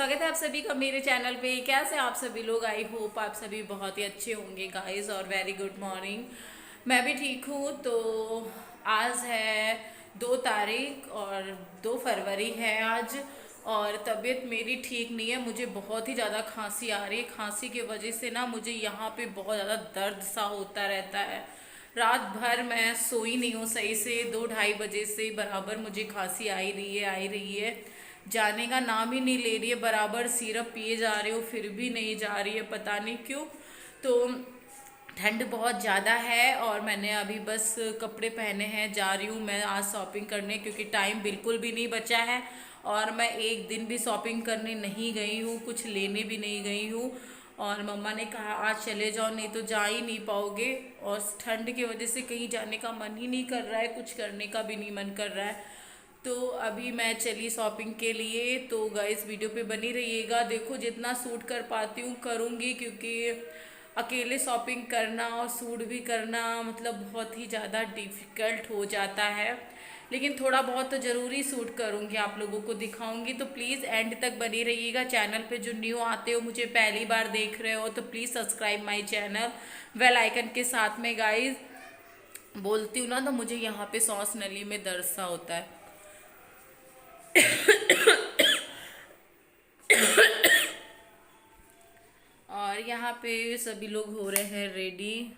स्वागत है आप सभी का मेरे चैनल पे। कैसे आप सभी लोग? आई होप आप सभी बहुत ही अच्छे होंगे गाइस, और वेरी गुड मॉर्निंग। मैं भी ठीक हूँ। तो आज है 2 तारीख और 2 फरवरी है आज, और तबीयत मेरी ठीक नहीं है। मुझे बहुत ही ज़्यादा खांसी आ रही है। खांसी की वजह से ना मुझे यहाँ पे बहुत ज़्यादा दर्द सा होता रहता है। रात भर मैं सोई नहीं हूँ सही से। 2-2:30 बजे से बराबर मुझे खांसी आ ही रही है, जाने का नाम ही नहीं ले रही है। बराबर सिरप पिए जा रही हूँ फिर भी नहीं जा रही है, पता नहीं क्यों। तो ठंड बहुत ज़्यादा है और मैंने अभी बस कपड़े पहने हैं, जा रही हूँ मैं आज शॉपिंग करने, क्योंकि टाइम बिल्कुल भी नहीं बचा है। और मैं एक दिन भी शॉपिंग करने नहीं गई हूँ, कुछ लेने भी नहीं गई हूँ। और मम्मा ने कहा आज चले जाओ, नहीं तो जा ही नहीं पाओगे। और ठंड की वजह से कहीं जाने का मन ही नहीं कर रहा है, कुछ करने का भी नहीं मन कर रहा है। तो अभी मैं चली शॉपिंग के लिए। तो गाइस वीडियो पे बनी रहिएगा। देखो जितना सूट कर पाती हूँ करूँगी, क्योंकि अकेले शॉपिंग करना और सूट भी करना मतलब बहुत ही ज़्यादा डिफ़िकल्ट हो जाता है। लेकिन थोड़ा बहुत तो ज़रूरी सूट करूँगी, आप लोगों को दिखाऊंगी। तो प्लीज़ एंड तक बनी रहिएगा। चैनल पे जो न्यू आते हो, मुझे पहली बार देख रहे हो, तो please subscribe my channel bell icon के साथ में। गाइस बोलती हूँ ना तो मुझे यहाँ पे सांस नली में दर्द सा होता है। और यहाँ पे सभी लोग हो रहे हैं रेडी।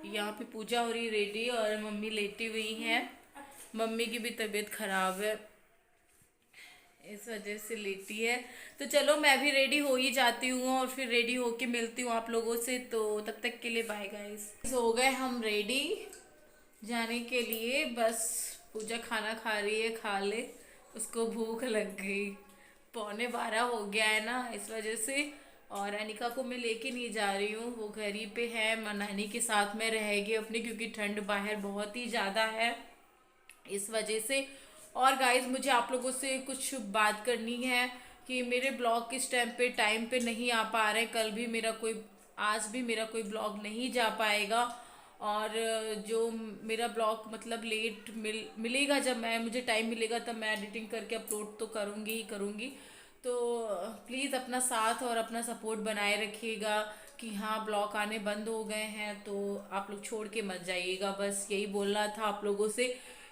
यहाँ पे पूजा हो रही रेडी, और मम्मी लेटी हुई हैं। मम्मी की भी तबीयत खराब है, इस वजह से लेटी है। तो चलो मैं भी रेडी हो ही जाती हूँ और फिर रेडी होके मिलती हूँ आप लोगों से। तो तब तक के लिए बाय गाइस। हो गए हम रेडी जाने के लिए। बस पूजा खाना खा रही है, खा ले, उसको भूख लग गई। 11:45 हो गया है ना, इस वजह से। और अनिका को मैं लेके नहीं जा रही हूँ, वो घर ही पे है, नानी के साथ में रहेगी अपनी, क्योंकि ठंड बाहर बहुत ही ज़्यादा है, इस वजह से। और गाइस मुझे आप लोगों से कुछ बात करनी है कि मेरे ब्लॉग किस टाइम पे नहीं आ पा रहे। कल भी मेरा कोई, आज भी मेरा कोई ब्लॉग नहीं जा पाएगा। और जो मेरा ब्लॉग मतलब लेट मिलेगा, जब मुझे टाइम मिलेगा तब मैं एडिटिंग करके अपलोड तो करूँगी ही करूँगी। तो प्लीज़ अपना साथ और अपना सपोर्ट बनाए रखिएगा कि हाँ ब्लॉग आने बंद हो गए हैं तो आप लोग छोड़ के मत जाइएगा। बस यही बोलना था आप लोगों से,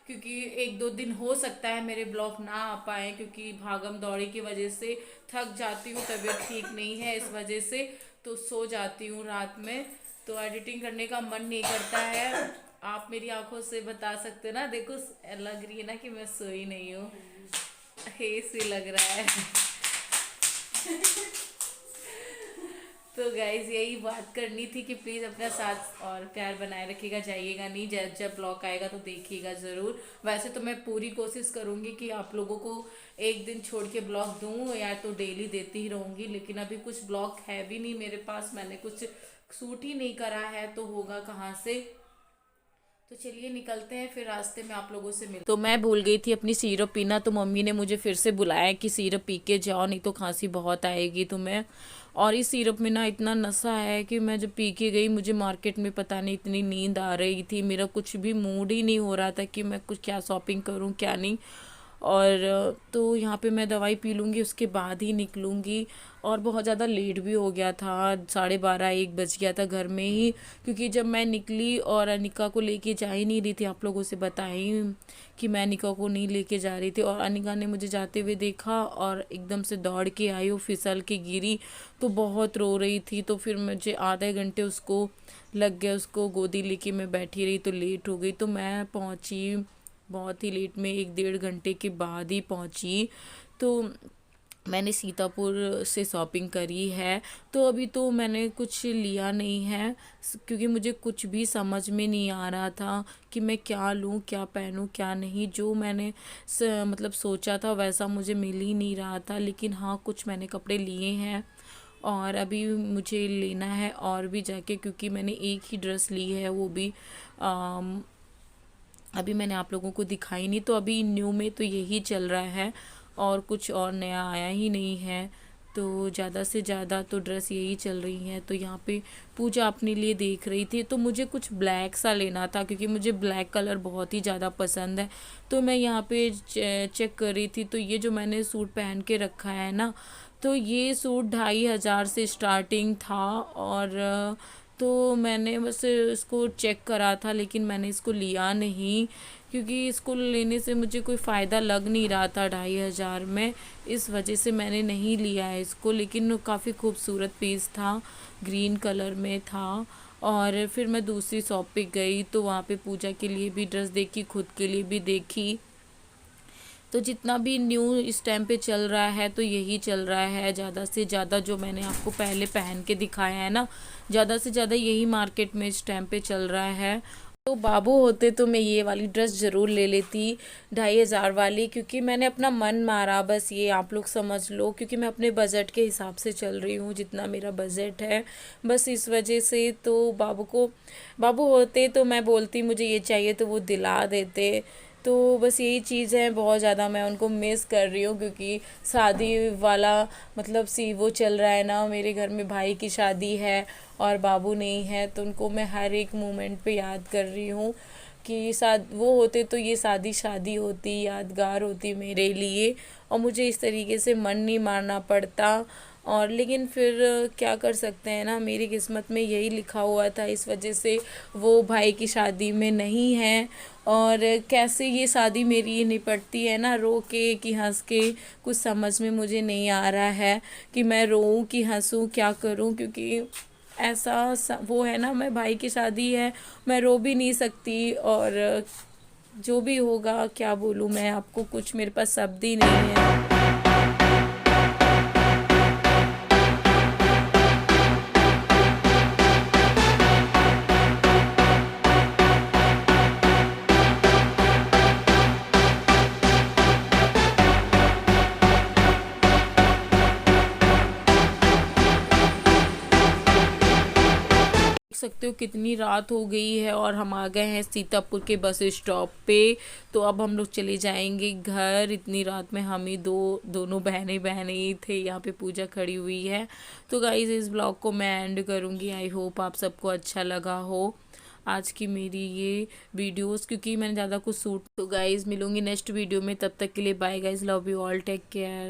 क्योंकि 1-2 दिन हो सकता है मेरे ब्लॉग ना आ पाए, क्योंकि भागम दौड़ी की वजह से थक जाती हूँ, तबीयत ठीक नहीं है इस वजह से। तो सो जाती हूँ रात में, तो एडिटिंग करने का मन नहीं करता है। आप मेरी आंखों से बता सकते हो ना, देखो लग रही है ना कि मैं सोई नहीं हूँ, हे से लग रहा है। तो गाइज यही बात करनी थी कि प्लीज़ अपना साथ और प्यार बनाए रखिएगा, जाइएगा नहीं। जब जब ब्लॉग आएगा तो देखिएगा ज़रूर। वैसे तो मैं पूरी कोशिश करूँगी कि आप लोगों को एक दिन छोड़ के ब्लॉग दूँ, या तो डेली देती ही रहूँगी। लेकिन अभी कुछ ब्लॉग है भी नहीं मेरे पास, मैंने कुछ शूट ही नहीं करा है, तो होगा कहाँ से। तो चलिए निकलते हैं, फिर रास्ते में आप लोगों से मिल। तो मैं भूल गई थी अपनी सिरप पीना, तो मम्मी ने मुझे फिर से बुलाया कि सिरप पी के जाओ, नहीं तो खांसी बहुत आएगी तुम्हें। और इस सिरप में ना इतना नशा है कि मैं जब पी के गई, मुझे मार्केट में पता नहीं इतनी नींद आ रही थी, मेरा कुछ भी मूड ही नहीं हो रहा था कि मैं कुछ क्या शॉपिंग करूं क्या नहीं। और तो यहाँ पे मैं दवाई पी लूँगी, उसके बाद ही निकलूँगी। और बहुत ज़्यादा लेट भी हो गया था, 12:30-1 बज गया था घर में ही, क्योंकि जब मैं निकली और अनिका को लेके जा ही नहीं रही थी, आप लोगों से बताई कि मैं अनिका को नहीं लेके जा रही थी। और अनिका ने मुझे जाते हुए देखा और एकदम से दौड़ के आई, वो फिसल के गिरी, तो बहुत रो रही थी। तो फिर मुझे आधे घंटे उसको लग गया, उसको गोदी लेके मैं बैठी रही, तो लेट हो गई। तो मैं पहुँची बहुत ही लेट में, 1-1.5 घंटे के बाद ही पहुंची। तो मैंने सीतापुर से शॉपिंग करी है। तो अभी तो मैंने कुछ लिया नहीं है, क्योंकि मुझे कुछ भी समझ में नहीं आ रहा था कि मैं क्या लूँ, क्या पहनूँ, क्या नहीं। जो मैंने मतलब सोचा था वैसा मुझे मिल ही नहीं रहा था। लेकिन हाँ कुछ मैंने कपड़े लिए हैं, और अभी मुझे लेना है और भी जाके, क्योंकि मैंने एक ही ड्रेस ली है, वो भी अभी मैंने आप लोगों को दिखाई नहीं। तो अभी न्यू में तो यही चल रहा है, और कुछ और नया आया ही नहीं है। तो ज़्यादा से ज़्यादा तो ड्रेस यही चल रही हैं। तो यहाँ पे पूजा अपने लिए देख रही थी, तो मुझे कुछ ब्लैक सा लेना था क्योंकि मुझे ब्लैक कलर बहुत ही ज़्यादा पसंद है। तो मैं यहाँ पे चेक कर रही थी, तो ये जो मैंने सूट पहन के रखा है ना, तो ये सूट 2500 से स्टार्टिंग था। और तो मैंने बस इसको चेक करा था, लेकिन मैंने इसको लिया नहीं क्योंकि इसको लेने से मुझे कोई फ़ायदा लग नहीं रहा था 2500 में। इस वजह से मैंने नहीं लिया है इसको, लेकिन काफ़ी खूबसूरत पीस था, ग्रीन कलर में था। और फिर मैं दूसरी शॉप पे गई, तो वहाँ पे पूजा के लिए भी ड्रेस देखी, खुद के लिए भी देखी। तो जितना भी न्यू इस टाइम पे चल रहा है तो यही चल रहा है। ज़्यादा से ज़्यादा जो मैंने आपको पहले पहन के दिखाया है ना, ज़्यादा से ज़्यादा यही मार्केट में इस टाइम पे चल रहा है। तो बाबू होते तो मैं ये वाली ड्रेस ज़रूर ले लेती, 2500 वाली, क्योंकि मैंने अपना मन मारा, बस ये आप लोग समझ लो, क्योंकि मैं अपने बजट के हिसाब से चल रही हूँ, जितना मेरा बजट है, बस इस वजह से। तो बाबू होते तो मैं बोलती मुझे ये चाहिए तो वो दिला देते। तो बस यही चीज़ है, बहुत ज़्यादा मैं उनको मिस कर रही हूँ, क्योंकि शादी वाला मतलब वो चल रहा है ना, मेरे घर में भाई की शादी है और बाबू नहीं है, तो उनको मैं हर एक मोमेंट पे याद कर रही हूँ कि वो होते तो ये शादी शादी होती, यादगार होती मेरे लिए, और मुझे इस तरीके से मन नहीं मारना पड़ता। और लेकिन फिर क्या कर सकते हैं ना, मेरी किस्मत में यही लिखा हुआ था, इस वजह से वो भाई की शादी में नहीं है। और कैसे ये शादी मेरी निपटती है ना, रो के कि हंस के, कुछ समझ में मुझे नहीं आ रहा है कि मैं रोऊं कि हंसूं, क्या करूं, क्योंकि वो है ना, मैं भाई की शादी है, मैं रो भी नहीं सकती। और जो भी होगा क्या बोलूं मैं आपको, कुछ मेरे पास शब्द ही नहीं है। देख सकते हो कितनी रात हो गई है और हम आ गए हैं सीतापुर के बस स्टॉप पे। तो अब हम लोग चले जाएंगे घर। इतनी रात में हम ही दोनों बहनें ही थे, यहाँ पे पूजा खड़ी हुई है। तो गाइज इस ब्लॉग को मैं एंड करूँगी। आई होप आप सबको अच्छा लगा हो आज की मेरी ये वीडियोस, क्योंकि मैंने ज़्यादा कुछ तो गाइज मिलूंगी नेक्स्ट वीडियो में। तब तक के लिए bye guys, love you all, take care.